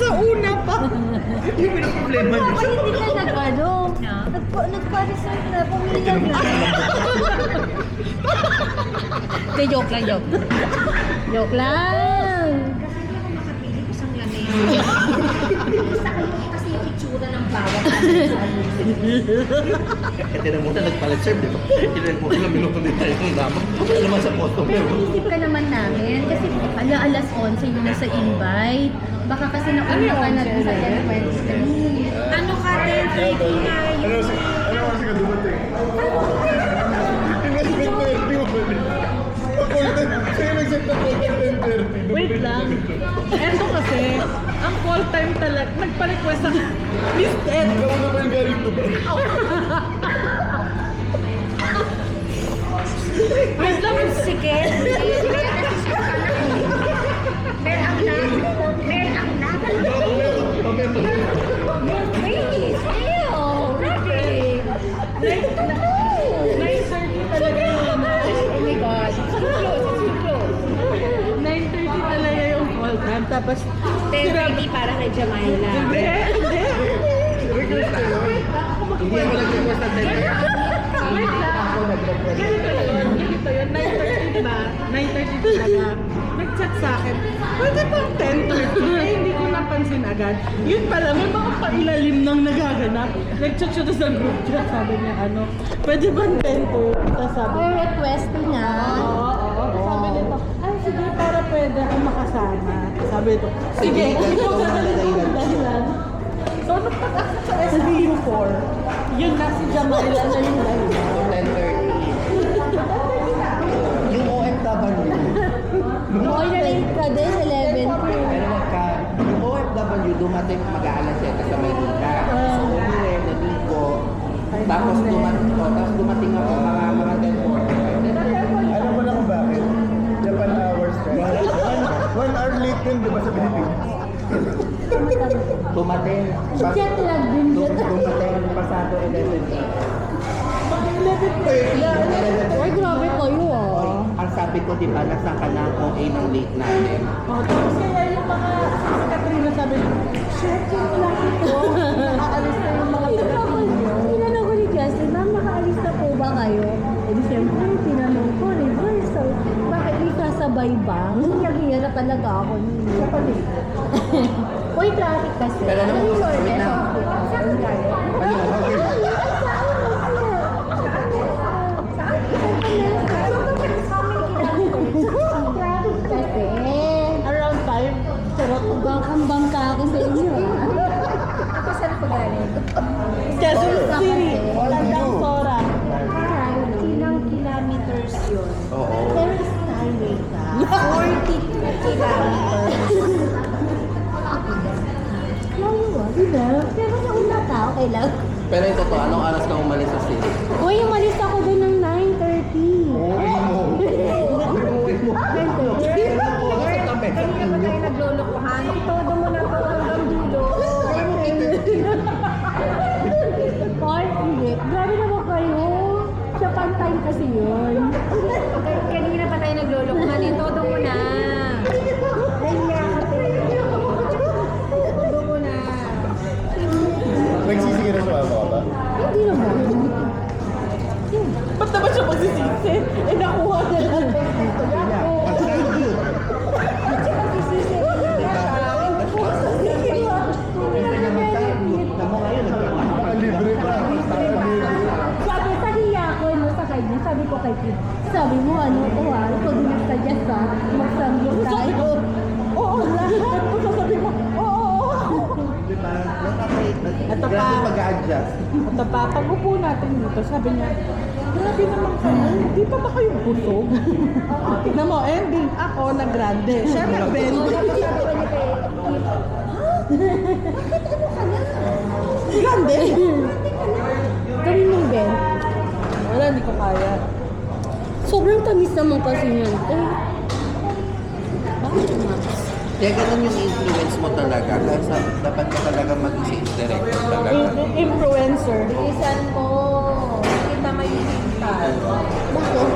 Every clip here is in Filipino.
sa una pa. Yung pinaproblema niyo. Bakit hindi ka nagpa-reserve na, pumili ka na. Hindi, joke lang, joke. Joke lang. Kasi yung itsura ng bawat Ito na muna, nagpalit-serve, di ba? Ilan mo, ilang minuto din tayo ng naman. Ano naman sa photo Pero mo? inisip ka naman namin kasi alas 11 yung nasa invite. Baka kasi nauna ka na dun sa 10:20. Ano ka din, Ricky? Ano kasi ka dumating? Yung nasa 10:30 Sa'yo nag-set na 10:30. Wait lang. Eto kasi, ang call time talaga, nagpa-request ang listed. Ikaw na ba yung galing to ba? Wait lang, Sige. Mer ang na. Please. Ew. Ready. 9:30 talaga yung Oh my God. It's too close. 9:30 talaga yung call time. Tapos, 10:30 para kay Jamaila. Hindi. Hindi ako nag-request ng 10. Wait lang. Ganito yun. 9:30 ba? 9:30 talaga. Nag-chat sa akin. Pwede bang 10:30? Eh, hindi ko napansin agad. Yun pala, may mga pailalim nang nagaganap. Nag-chat siya sa group chat. Sabi niya, pwede bang 10:30? Tapos sabi May niya, request niya. oo. Sabi nito, ay sige, para pwede akong makasama. Sabi nito, sige, hindi ko gagawin yung dahilan. So, nung pag-access sa SBU4, yun na si Jamaila na yung dahilan. 10:30. Yung OFW. Okay na rin ka din, 11. Pero yung OFW dumating mag-aalas 7 sa Maynila. So, umuwi, naligo. Tapos dumating ako mga 10:45. Alam mo na kung bakit? Japan hours ka. 1 hour late yun, di ba sa Pilipinas? Dumating. Jet lag din yun. Dumating pasado 11. Ay, grabe kayo ah. Ang sabi ko, di ba, nasaan ka na kung ng late namin? Tapos kaya yung mga si Katrina sabi, shit, yung laki ko. Nakaalis na yung mga taga-Pino. Tinanong ko ni Justin, ma'am, nakaalis na po ba kayo? Eh di siyempre, tinanong ko, reverse. So, bakit di kasabay ba? Nagiging na talaga ako. Siya pa din. Uy, traffic kasi. Pero alam mo, wait na. Saan tayo? Traffic kasi. Around 5. Sarap hambang ka ako sa inyo. Ako saan ko galing? Quezon City. Tandang Sora. Ilang kilometers yun? Oo. Pero skyway ka. 42 kilometers. Layo ah, diba? Pero nauna ka, okay lang. Pero yung totoo, anong oras ka umalis sa city? Uy, umalis ako doon ng 9:30. Kanina ba tayo naglulukuhan? Todo mo na to hanggang dulo. Or hindi. Grabe naman kayo. Sa pantay kasi yun. Kanina pa tayo naglulukuhan. Todo mo na. Todo mo na. Nagsisige na sumama ka ba? Hindi naman. Ba't naman siya magsisisi? Eh, nakuha na lang. Nakalibre ka. Sabi, sahiya ko, no, sa kanya. Sabi ko kay Kim, sabi mo, ito ikaw din nagsuggest magsamyo tayo. Oo, lahat. Kung sasabihin mo, oo. Diba? Nakakait. Ito pa. Grabe mag-a-adjust. Ito pa, pag upo natin dito, sabi niya, grabe naman kayo, di pa ba kayo busog? Tignan mo, ending ako na grande. Siya na bending. Grande? Kami ng Ben. Wala, hindi ko kaya. Sobrang tamis naman kasi yun. Bakit Max? Kaya ganun yung influence mo talaga. Kasi dapat ka talaga mag-isip director talaga. Influencer. Bilisan mo. Kita may mental. Bakit?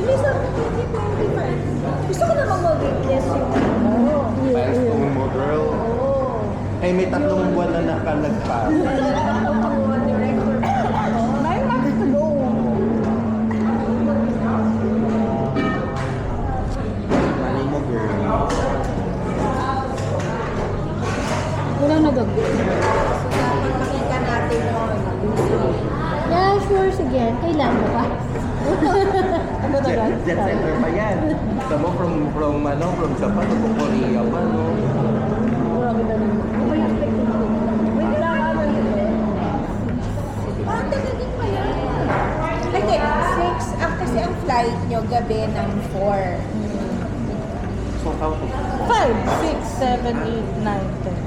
Bilisan mo. 2025. Gusto ko namang mag-witness yung ano. Milestone mo, girl. Oo. Ay, may 3 buwan na nakalagpas. Director. 9 months to go. Malay mo, girl. Wala na gabi. Dapat makita natin yun. Yeah, sure, sige. Kailan mo pa? Ano na ba? Jet setter pa yan. Gusto mo from Japan o Korea pa, no? Grabe na naman. Wait lang, ano yun eh? Ah, tagal din pa yan. Hindi, 6. Kasi ang flight nyo gabi ng 4. So, how to? 5, 6, 7, 8, 9, 10.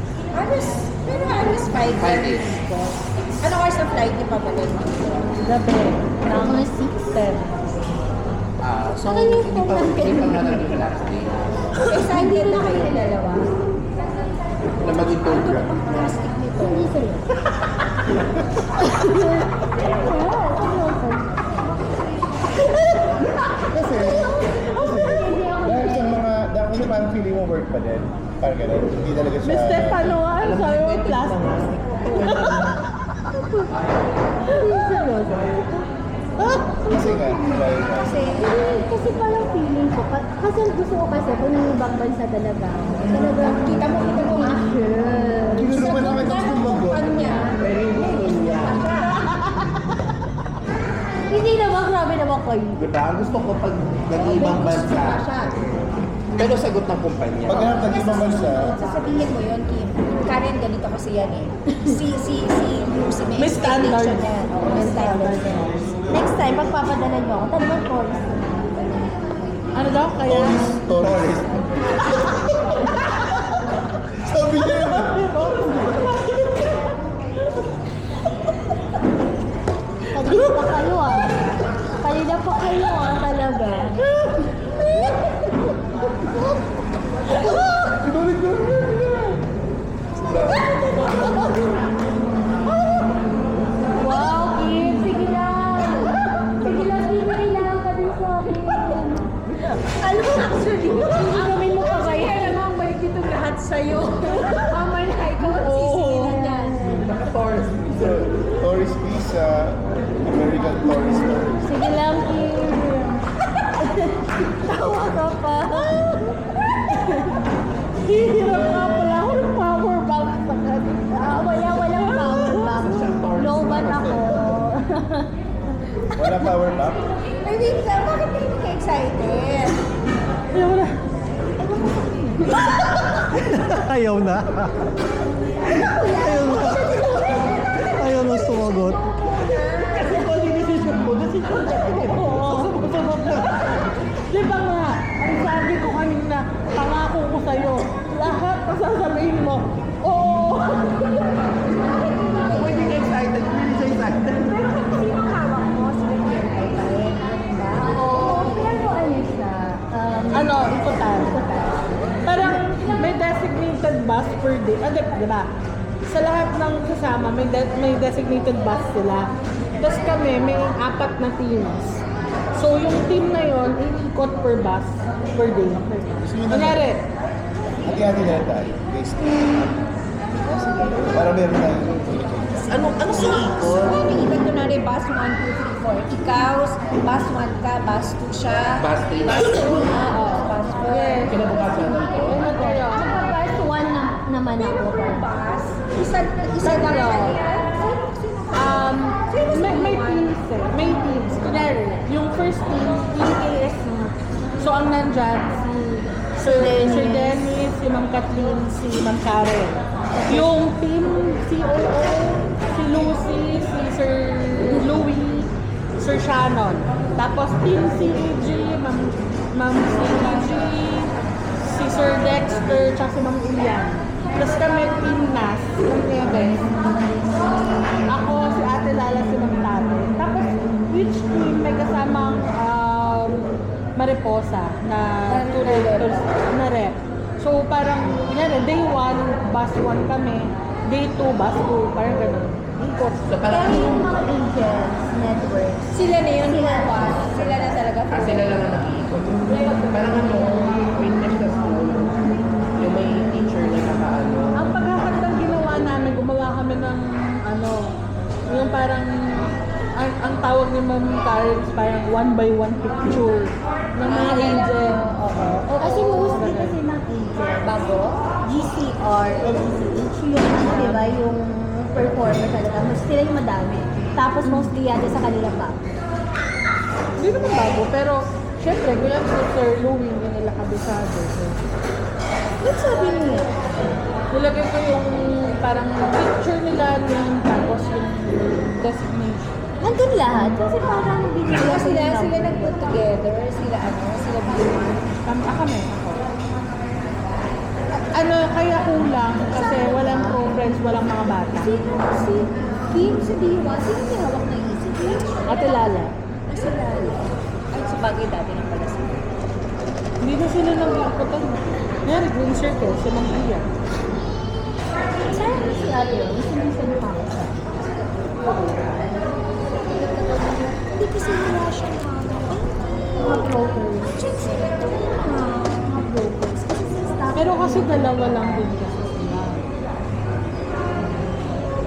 Pero alas 5 5 days. Ano oras ang flight niyo pabalik? Gabi. Ng mga 6. 10. So, Saka yung hindi pa nga lang yung last day Excited na kayo dalawa. na maging tour Ito guide. pang plastic nito. Hindi sa'yo. Kasi dahil parang feeling mo work pa din. Parang gano'n. Hindi talaga siya... Miss Stefano, ano sa'yo yung plastic? Kasi nga, dahil nga. Kasi parang feeling ko, kasi gusto ko kasi kung yung ibang bansa talaga, talagang Kita mo sure. Gusto mo naman gusto mo Ano niya? Hindi naman, grabe naman kayo. Diba? Gusto ko pag nag-ibang bansa. Pero sagot ng kumpanya. Pag hanap ng ibang bansa, Sasabihin mo yun, Kim. Karen, ganito kasi yan eh. Si Lucy, may May standard. expectation yan. Oo, may standard yan. Next time, pagpapadala niyo ako, talagang tourist. Ano daw? Kaya? tourist. Sabi niya yun. Kanina pa kayo ah. Kanina pa kayo ah, talaga. Inulit ko Wow, Kim, sige lang. Sige lang, Kim, kailangan ka din sa akin. Alam mo, actually, Gawin mo pa kayo. kaya naman balik dito lahat sa'yo. Mamay na ikaw ang sisingilin yan. Tourist visa. Tourist visa. American tourist tourist. Sige lang, Kim. Tawa ka pa. Hihirap nga pala ako ng power bank sa kanila. Walang power bank. Low-ban ako. Wala power bank. Ay, wait lang. Bakit hindi ka excited? Ayaw na. Ayaw na. Ayaw na sumagot. Kasi kung hindi decision mo, decision ka rin. Susunod na. Di ba nga, ang sabi ko kanina, pangako ko sa'yo, lahat na sasabihin mo, oo. Ako hindi excited. Hindi siya excited. Pero kasi yung hawak mo, sila yung ay pa rin. Diba? Oo, pero ano siya? Ano, ikutan. Parang may designated bus per day. Ah, di ba? Sa lahat ng kasama, may designated bus sila. Tapos kami, may 4 na teams. So, yung team na yon iikot per bus per day. Kunyari, Hati-hati na tayo. Guys. Para meron tayong Ano si Iko? Ano yung iba kunwari, bus 1, 2, 3, 4. Ikaw, bus 1 ka, bus 2 siya. Bus 3 na. Bus 2, bus 4. yes. Kinabukasan. Ano tayo? First one naman Pero ako. per bus, isa lang Tatlo. kanila. May teams eh. May teams. Kunyari, yung first team KS na. So, ang nandyan, Sir Dennis, si Ma'am Kathleen, si Ma'am Karen. Yung team COO, si Lucy, si Sir Louie, Sir Shannon. Tapos team CAG, Ma'am CAG, si Sir Dexter, tsaka si Ma'am Ilian. Tapos kami team NAS, ng Neves. Ako, si Ate Lala, si Ma'am Tate. Tapos each team may kasamang Mariposa na na rep. So parang, yan, day 1, bus 1 kami. Day 2, bus 2, parang gano'n. Ikot. So, parang Pero yung mga agents, network, Sila na yun, bus. Sila na talaga. sila lang ang nag-iikot. Parang may test na school. Yung may teacher na nakaano. Ang pagkakandang parang ang tawag ni Ma'am Karen is parang 1-by-1 picture ng mga angel. Oo. Kasi mostly kasi ng angel, bago, GCR, LCH, yung ano, di ba, yung performer talaga, mas sila yung madami. Tapos mostly yata sa kanila pa. Hindi naman bago, pero syempre, bilang si Sir Louie, hindi nila kabisado. Ba't sabi niya? Nilagay ko yung parang picture nila yung tapos yung designation. Nandun lahat, kasi parang binigyan Sila, ko sila, yung sila number. nag-put together, sila sila Blue. Kami, ako. Ano, kaya kulang kasi walang co-friends, walang mga bata. Sino si Kim, si Diwa, sino may hawak na ECD? Ate Lala, Nasa lalo. Ay, sa bagay dati ng pala sila. hindi na sila nag-iikutan. Ngayon, Green Circle, si Mang Iya. Saan si ate yun? Gusto niya siya nakakasama. Hindi kasi wala siya mga brokers. Mga brokers. Kasi sa staff. Pero kasi dalawa lang din kasi sila.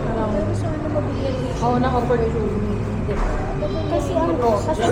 Parang, sana mabigyan niya. ako na-opportunity. Kasi ang kasi